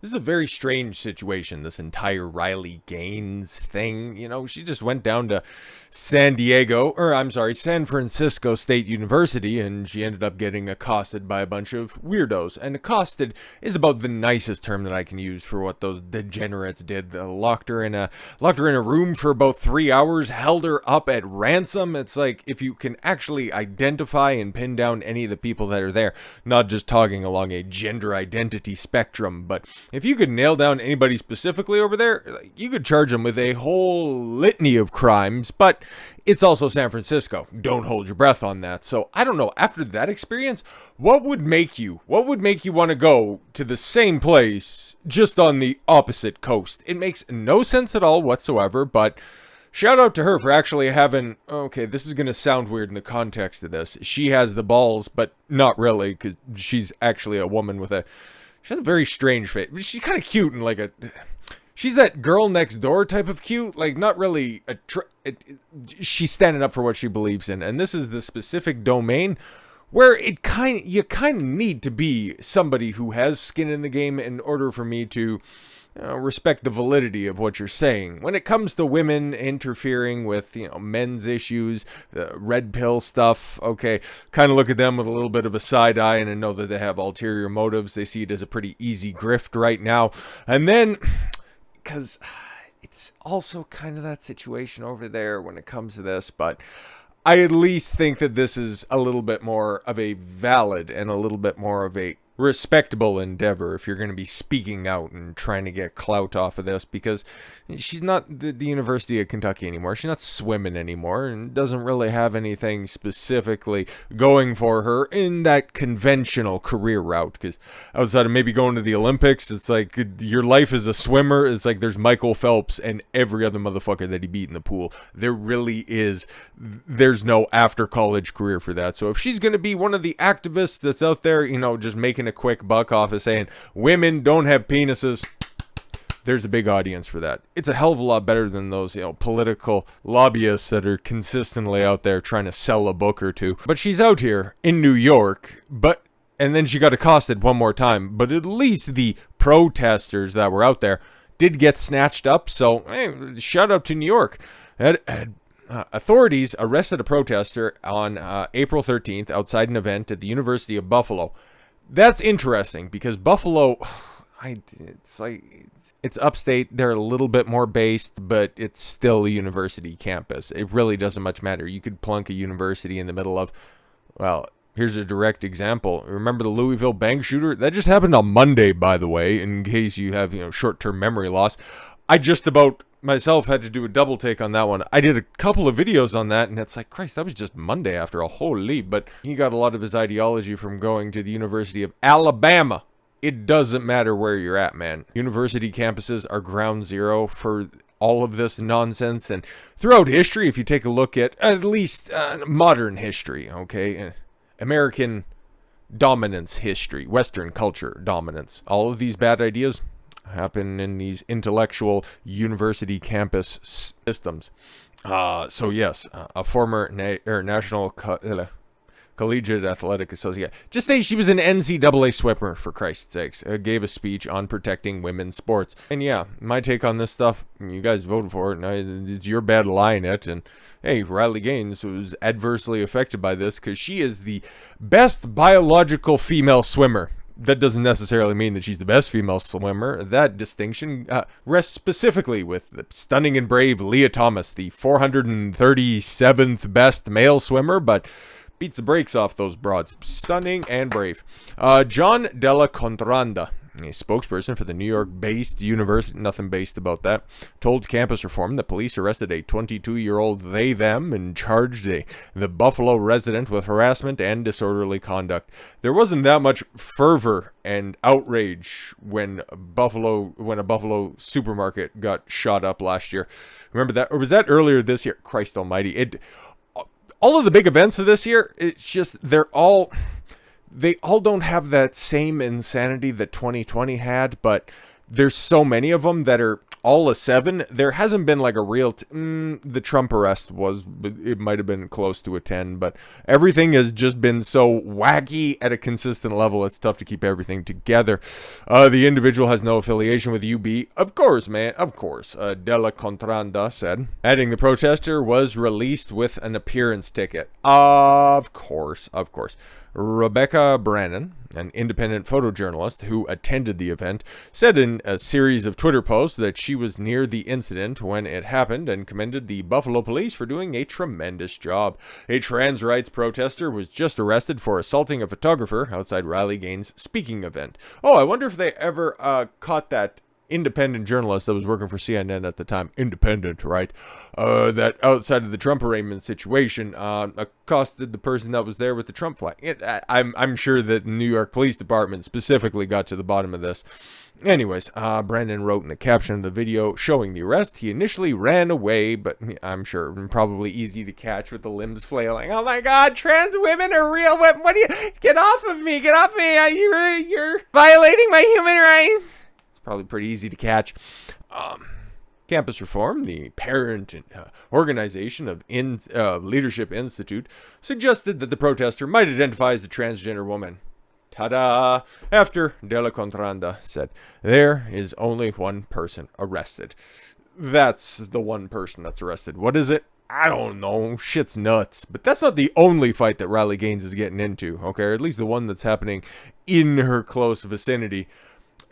This is a very strange situation, this entire Riley Gaines thing. She just went down to San Francisco State University, and she ended up getting accosted by a bunch of weirdos. And accosted is about the nicest term that I can use for what those degenerates did. They locked her in a room for about 3 hours, held her up at ransom. It's like, if you can actually identify and pin down any of the people that are there, not just talking along a gender identity spectrum, but if you could nail down anybody specifically over there, you could charge them with a whole litany of crimes. But it's also San Francisco. Don't hold your breath on that. So I don't know. After that experience, what would make you want to go to the same place just on the opposite coast? It makes no sense at all whatsoever. But shout out to her for actually having, okay, this is going to sound weird in the context of this. She has the balls, but not really, because she's actually a woman she has a very strange face. She's kind of cute and she's that girl next door type of cute, not really she's standing up for what she believes in. And this is the specific domain where you kind of need to be somebody who has skin in the game in order for me to respect the validity of what you're saying. When it comes to women interfering with, men's issues, the red pill stuff, okay, kind of look at them with a little bit of a side eye and I know that they have ulterior motives. They see it as a pretty easy grift right now. And then, because it's also kind of that situation over there when it comes to this, but I at least think that this is a little bit more of a valid and a little bit more of a respectable endeavor if you're going to be speaking out and trying to get clout off of this, because she's not the University of Kentucky anymore. She's not swimming anymore and doesn't really have anything specifically going for her in that conventional career route, because outside of maybe going to the Olympics, it's like your life as a swimmer, it's like there's Michael Phelps and every other motherfucker that he beat in the pool. There's no after college career for that. So if she's going to be one of the activists that's out there, just making a quick buck off of saying women don't have penises, there's a big audience for that. It's a hell of a lot better than those, political lobbyists that are consistently out there trying to sell a book or two. But she's out here in New York, and then she got accosted one more time. But at least the protesters that were out there did get snatched up. So, hey, shout out to New York. Authorities arrested a protester on April 13th outside an event at the University of Buffalo. That's interesting because Buffalo, it's upstate. They're a little bit more based, but it's still a university campus. It really doesn't much matter. You could plunk a university in the middle of, well, here's a direct example. Remember the Louisville bank shooter? That just happened on Monday, by the way, in case you have, short-term memory loss. I just about myself had to do a double take on that one. I did a couple of videos on that, and it's like, Christ, that was just Monday after a whole leap. But he got a lot of his ideology from going to the University of Alabama. It doesn't matter where you're at, man. University campuses are ground zero for all of this nonsense. And throughout history, if you take a look at least modern history, okay, American dominance history, Western culture dominance, all of these bad ideas happen in these intellectual university campus systems. So yes, a former National Collegiate Athletic Association, just say she was an NCAA swimmer, for Christ's sakes, gave a speech on protecting women's sports. And yeah, my take on this stuff, you guys voted for it, and it's your bad line it. And hey, Riley Gaines was adversely affected by this because she is the best biological female swimmer. That doesn't necessarily mean that she's the best female swimmer. That distinction rests specifically with the stunning and brave Leah Thomas, the 437th best male swimmer, but beats the brakes off those broads. Stunning and brave. John Della Contranda, a spokesperson for the New York-based university, nothing based about that, told Campus Reform that police arrested a 22-year-old they-them and charged the Buffalo resident with harassment and disorderly conduct. There wasn't that much fervor and outrage when a Buffalo supermarket got shot up last year. Remember that? Or was that earlier this year? Christ almighty. All of the big events of this year, it's just, they all don't have that same insanity that 2020 had, but there's so many of them that are all of 7, there hasn't been like a real the Trump arrest was, it might have been close to a 10, but everything has just been so wacky at a consistent level, it's tough to keep everything together. The individual has no affiliation with UB. Of course, man, of course, Della Contranda said, adding the protester was released with an appearance ticket. Of course. Rebecca Brannon, an independent photojournalist who attended the event, said in a series of Twitter posts that she was near the incident when it happened and commended the Buffalo police for doing a tremendous job. A trans rights protester was just arrested for assaulting a photographer outside Riley Gaines' speaking event. Oh, I wonder if they ever caught that independent journalist that was working for CNN at the time, independent, right? That outside of the Trump arraignment situation, accosted the person that was there with the Trump flag. I'm sure that the New York Police Department specifically got to the bottom of this. Anyways, Brandon wrote in the caption of the video showing the arrest, he initially ran away, but I'm sure probably easy to catch with the limbs flailing. Oh my God, trans women are real. What do you, get off of me, you're violating my human rights. Probably pretty easy to catch. Campus Reform, the parent organization of Leadership Institute, suggested that the protester might identify as a transgender woman. Ta-da! After Della Contranda said, there is only one person arrested. That's the one person that's arrested. What is it? I don't know. Shit's nuts. But that's not the only fight that Riley Gaines is getting into, okay? Or at least the one that's happening in her close vicinity.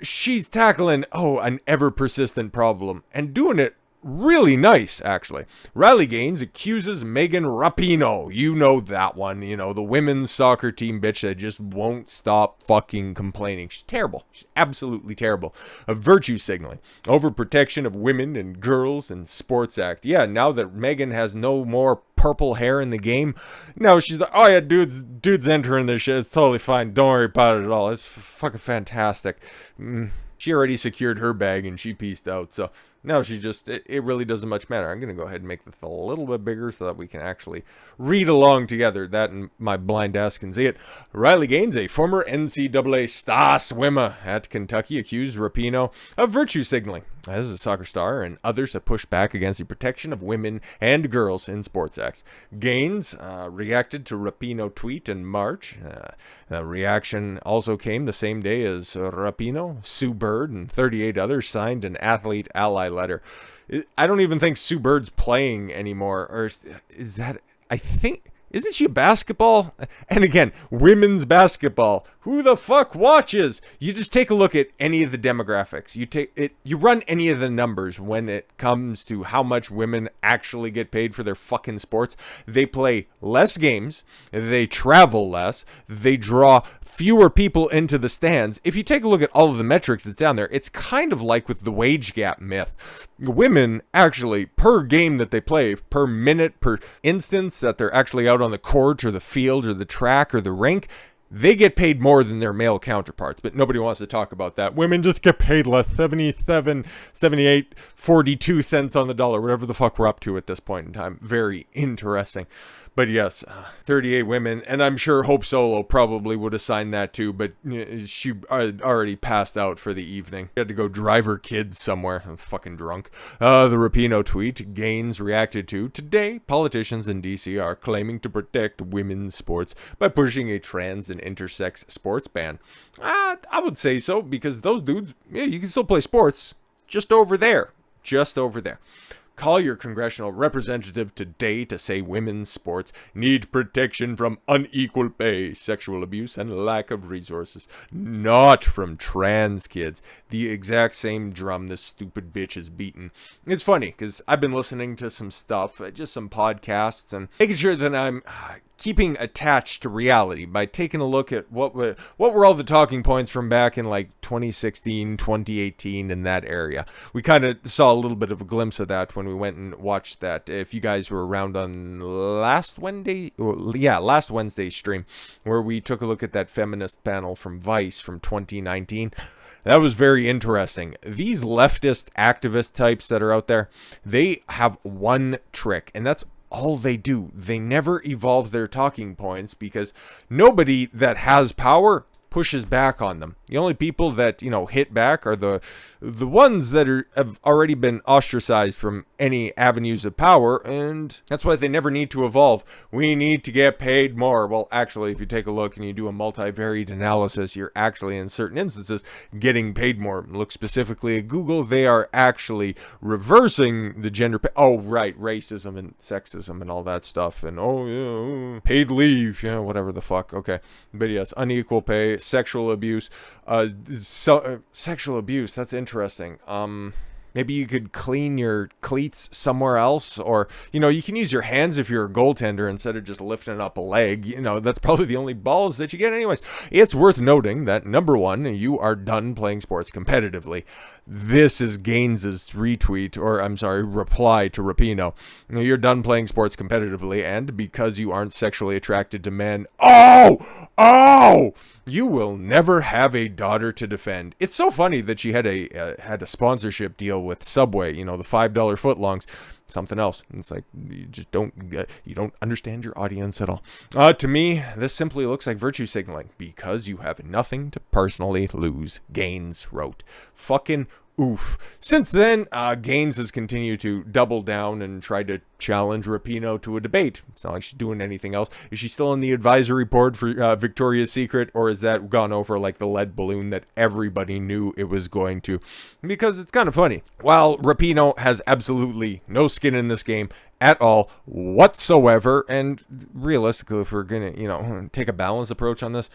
She's tackling, an ever-persistent problem, and doing it really nice, actually. Riley Gaines accuses Megan Rapinoe. You know that one, the women's soccer team bitch that just won't stop fucking complaining. She's terrible. She's absolutely terrible. Of virtue signaling, overprotection of women and girls and Sports Act. Yeah, now that Megan has no more purple hair in the game, now she's like, oh yeah, dude's entering this shit. It's totally fine. Don't worry about it at all. It's fucking fantastic. She already secured her bag and she pieced out, so now she just, it really doesn't much matter. I'm going to go ahead and make this a little bit bigger so that we can actually read along together. That and my blind ass can see it. Riley Gaines, a former NCAA star swimmer at Kentucky, accused Rapinoe of virtue signaling. As a soccer star and others have pushed back against the protection of women and girls in sports acts. Gaines reacted to Rapinoe tweet in March. The reaction also came the same day as Rapinoe, Sue Bird, and 38 others signed an athlete ally letter. I don't even think Sue Bird's playing anymore. Or is that, I think, isn't she a basketball? And again, women's basketball. Who the fuck watches? You just take a look at any of the demographics. You run any of the numbers when it comes to how much women actually get paid for their fucking sports. They play less games. They travel less. They draw fewer people into the stands. If you take a look at all of the metrics that's down there, it's kind of like with the wage gap myth. Women actually, per game that they play, per minute, per instance that they're actually out on the court or the field or the track or the rink, they get paid more than their male counterparts, but nobody wants to talk about that. Women just get paid less, 77, 78, 42 cents on the dollar, whatever the fuck we're up to at this point in time. Very interesting. But yes, 38 women, and I'm sure Hope Solo probably would have signed that too, but she already passed out for the evening. She had to go drive her kids somewhere. I'm fucking drunk. The Rapinoe tweet Gaines reacted to, today, politicians in D.C. are claiming to protect women's sports by pushing a trans and intersex sports ban. I would say so, because those dudes, yeah, you can still play sports just over there. Just over there. Call your congressional representative today to say women's sports need protection from unequal pay, sexual abuse, and lack of resources. Not from trans kids. The exact same drum this stupid bitch is beating. It's funny, because I've been listening to some stuff, just some podcasts, and making sure that I'm keeping attached to reality by taking a look at what were all the talking points from back in like 2016, 2018 in that area. We kind of saw a little bit of a glimpse of that when we went and watched that. If you guys were around on last Wednesday's stream, where we took a look at that feminist panel from Vice from 2019. That was very interesting. These leftist activist types that are out there, they have one trick, and that's all they do. They never evolve their talking points because nobody that has power pushes back on them. The only people that, hit back are the ones that have already been ostracized from any avenues of power, and that's why they never need to evolve. We need to get paid more. Well, actually, if you take a look and you do a multivariate analysis, you're actually, in certain instances, getting paid more. Look specifically at Google. They are actually reversing the gender racism and sexism and all that stuff, and paid leave, whatever the fuck. Okay, but yes, unequal pay, sexual abuse. Sexual abuse, that's interesting. Maybe you could clean your cleats somewhere else, or, you can use your hands if you're a goaltender instead of just lifting up a leg. That's probably the only balls that you get anyways. It's worth noting that, number one, you are done playing sports competitively. This is Gaines's reply to Rapinoe. You're done playing sports competitively, and because you aren't sexually attracted to men, you will never have a daughter to defend. It's so funny that she had a sponsorship deal with Subway, the $5 footlongs. Something else. It's like, you just don't understand your audience at all. To me, this simply looks like virtue signaling, because you have nothing to personally lose, Gaines wrote. Fucking oof. Since then, Gaines has continued to double down and try to challenge Rapinoe to a debate. It's not like she's doing anything else. Is she still on the advisory board for Victoria's Secret, or has that gone over like the lead balloon that everybody knew it was going to? Because it's kind of funny. While Rapinoe has absolutely no skin in this game at all whatsoever, and realistically, if we're gonna, take a balanced approach on this,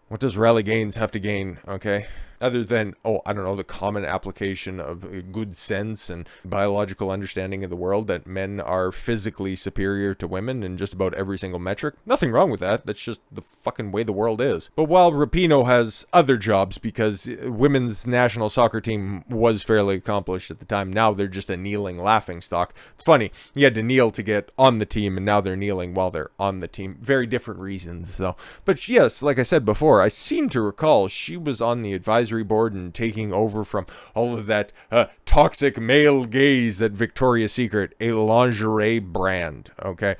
what does Riley Gaines have to gain, okay? Other than, the common application of good sense and biological understanding of the world that men are physically superior to women in just about every single metric. Nothing wrong with that. That's just the fucking way the world is. But while Rapinoe has other jobs, because women's national soccer team was fairly accomplished at the time, now they're just a kneeling laughingstock. It's funny. You had to kneel to get on the team, and now they're kneeling while they're on the team. Very different reasons, though. But yes, like I said before, I seem to recall she was on the advisory board and taking over from all of that toxic male gaze at Victoria's Secret, a lingerie brand, okay?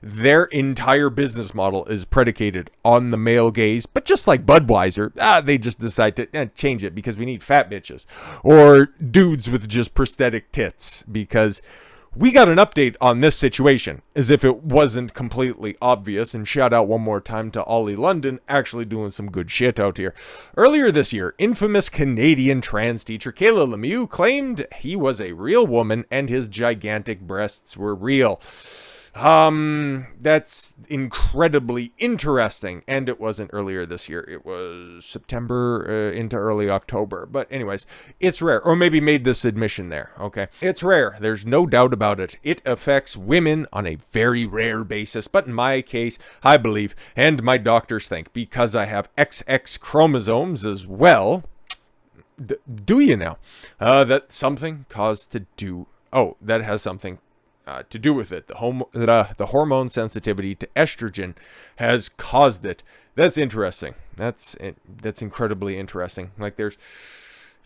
Their entire business model is predicated on the male gaze, but just like Budweiser, they just decide to change it because we need fat bitches, or dudes with just prosthetic tits, because we got an update on this situation, as if it wasn't completely obvious, and shout out one more time to Ollie London, actually doing some good shit out here. Earlier this year, infamous Canadian trans teacher Kayla Lemieux claimed he was a real woman and his gigantic breasts were real. That's incredibly interesting, and it wasn't earlier this year. It was September into early October, but anyways, it's rare, or maybe made this admission there, okay? It's rare, there's no doubt about it. It affects women on a very rare basis, but in my case, I believe, and my doctors think, because I have XX chromosomes as well, do you now? That something caused to do, that has something to do with it. The hormone sensitivity to estrogen has caused it. That's interesting. That's incredibly interesting. Like, there's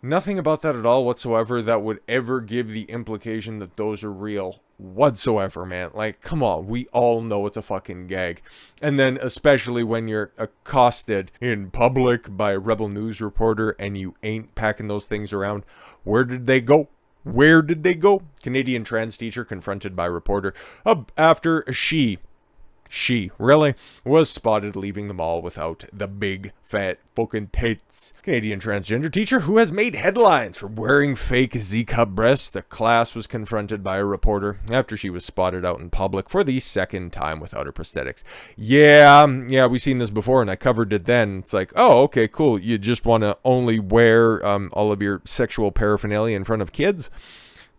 nothing about that at all whatsoever that would ever give the implication that those are real whatsoever, man. Like, come on, we all know it's a fucking gag. And then especially when you're accosted in public by a Rebel News reporter and you ain't packing those things around. Where did they go? Where did they go? Canadian trans teacher confronted by reporter after she really was spotted leaving the mall without the big fat fucking tits. Canadian transgender teacher who has made headlines for wearing fake Z-cup breasts. The class was confronted by a reporter after she was spotted out in public for the second time without her prosthetics. Yeah, we've seen this before and I covered it then. It's like, oh, okay, cool. You just want to only wear all of your sexual paraphernalia in front of kids?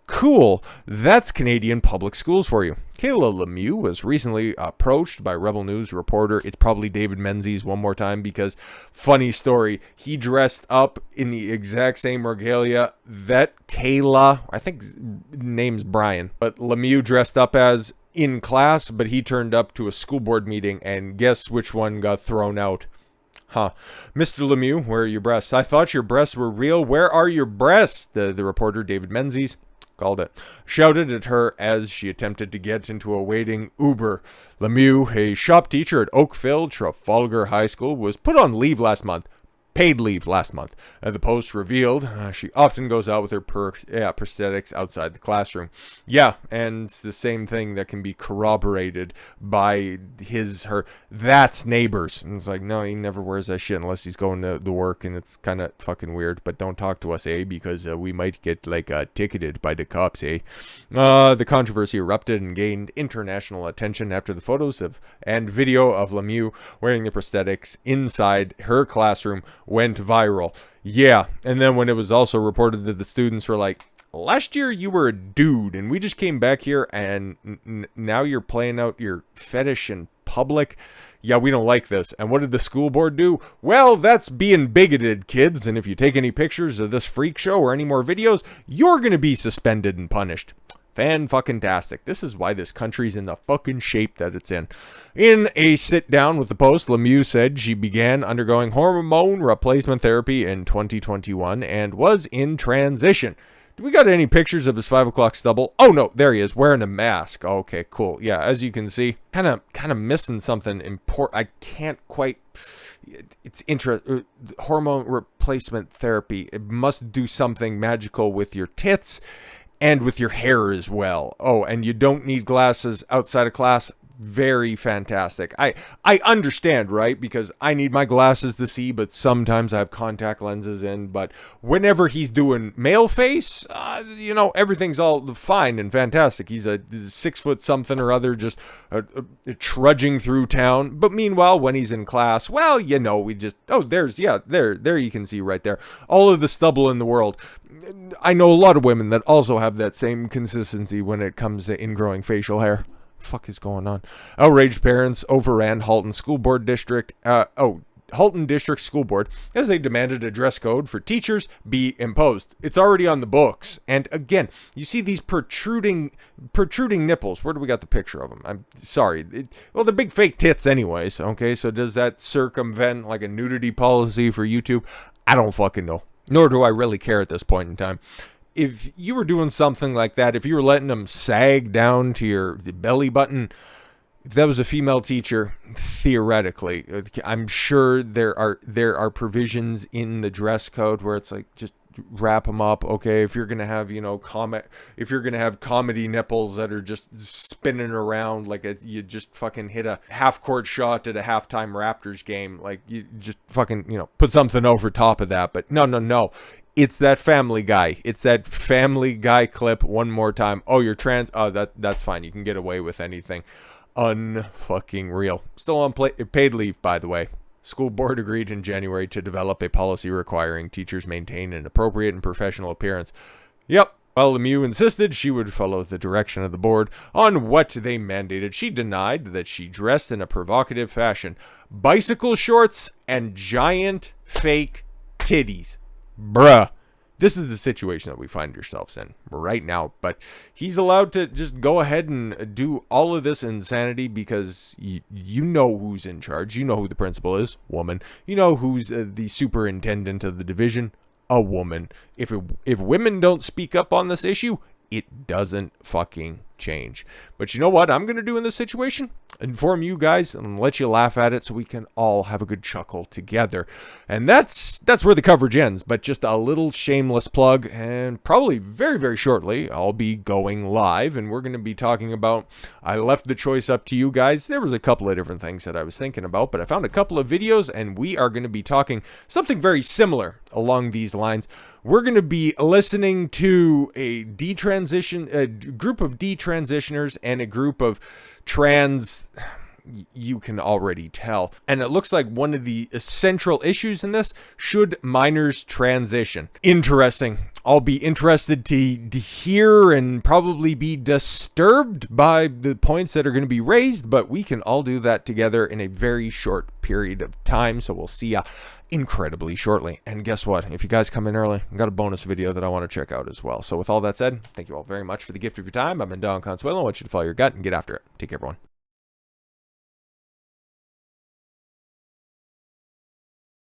Cool. That's Canadian public schools for you. Kayla Lemieux was recently approached by Rebel News reporter. It's probably David Menzies one more time, because funny story, he dressed up in the exact same regalia that Kayla, I think name's Brian, but Lemieux dressed up as in class, but he turned up to a school board meeting, and guess which one got thrown out? Mr. Lemieux, where are your breasts? I thought your breasts were real. Where are your breasts? The reporter, David Menzies, called it, shouted at her as she attempted to get into a waiting Uber. Lemieux, a shop teacher at Oakville Trafalgar High School, was put on leave last month. paid leave last month. The post revealed she often goes out with her prosthetics outside the classroom. Yeah, and it's the same thing that can be corroborated by that's neighbors. And it's like, no, he never wears that shit unless he's going to work, and it's kind of fucking weird. But don't talk to us, because we might get like ticketed by the cops, The controversy erupted and gained international attention after the photos and video of Lemieux wearing the prosthetics inside her classroom went viral. Yeah, and then when it was also reported that the students were like, last year you were a dude and we just came back here and now you're playing out your fetish in public. Yeah, we don't like this. And what did the school board do? Well, that's being bigoted, kids. And if you take any pictures of this freak show or any more videos, you're going to be suspended and punished. Fan-fucking-tastic. This is why this country's in the fucking shape that it's in. In a sit-down with the Post, Lemieux said she began undergoing hormone replacement therapy in 2021 and was in transition. Do we got any pictures of his 5 o'clock stubble? Oh, no, there he is, wearing a mask. Okay, cool. Yeah, as you can see, kind of missing something important. I can't quite... It's hormone replacement therapy. It must do something magical with your tits and with your hair as well. Oh, and you don't need glasses outside of class. Very fantastic. I understand, right? Because I need my glasses to see, but sometimes I have contact lenses in. But whenever he's doing male face, everything's all fine and fantastic. He's a 6 foot something or other, just trudging through town. But meanwhile, when he's in class, well, we just, there you can see right there, all of the stubble in the world. I know a lot of women that also have that same consistency when it comes to ingrowing facial hair. Fuck is going on? Outraged parents overran Halton District School Board as they demanded a dress code for teachers be imposed. It's already on the books. And again, you see these protruding nipples. Where do we got the picture of them? I'm sorry. They're big fake tits anyways. Okay, so does that circumvent like a nudity policy for YouTube? I don't fucking know. Nor do I really care at this point in time. If you were doing something like that, if you were letting them sag down to your belly button, if that was a female teacher, theoretically, I'm sure there are provisions in the dress code where it's like, just wrap them up. Okay, if you're gonna have comedy nipples that are just spinning around like you just fucking hit a half court shot at a halftime Raptors game, like you just fucking put something over top of that. But no. It's that Family Guy. It's that Family Guy clip one more time. Oh, you're trans? Oh, that's fine. You can get away with anything. Unfucking real. Still on paid leave, by the way. School board agreed in January to develop a policy requiring teachers maintain an appropriate and professional appearance. Yep. While Lemieux insisted she would follow the direction of the board on what they mandated, she denied that she dressed in a provocative fashion. Bicycle shorts and giant fake titties. Bruh. This is the situation that we find ourselves in right now. But he's allowed to just go ahead and do all of this insanity because you know who's in charge. You know who the principal is. Woman. You know who's the superintendent of the division. A woman. If women don't speak up on this issue, it doesn't fucking change. But you know what I'm going to do in this situation? Inform you guys and let you laugh at it so we can all have a good chuckle together. And that's where the coverage ends. But just a little shameless plug, and probably very, very shortly I'll be going live and we're going to be talking about, I left the choice up to you guys. There was a couple of different things that I was thinking about, but I found a couple of videos and we are going to be talking something very similar along these lines. We're going to be listening to a group of detransitioners and a group of trans, you can already tell. And it looks like one of the central issues in this, should minors transition? Interesting. I'll be interested to hear and probably be disturbed by the points that are going to be raised, but we can all do that together in a very short period of time. So we'll see ya incredibly shortly. And guess what? If you guys come in early, I've got a bonus video that I want to check out as well. So with all that said, thank you all very much for the gift of your time. I've been Don Consuelo. I want you to follow your gut and get after it. Take care, everyone.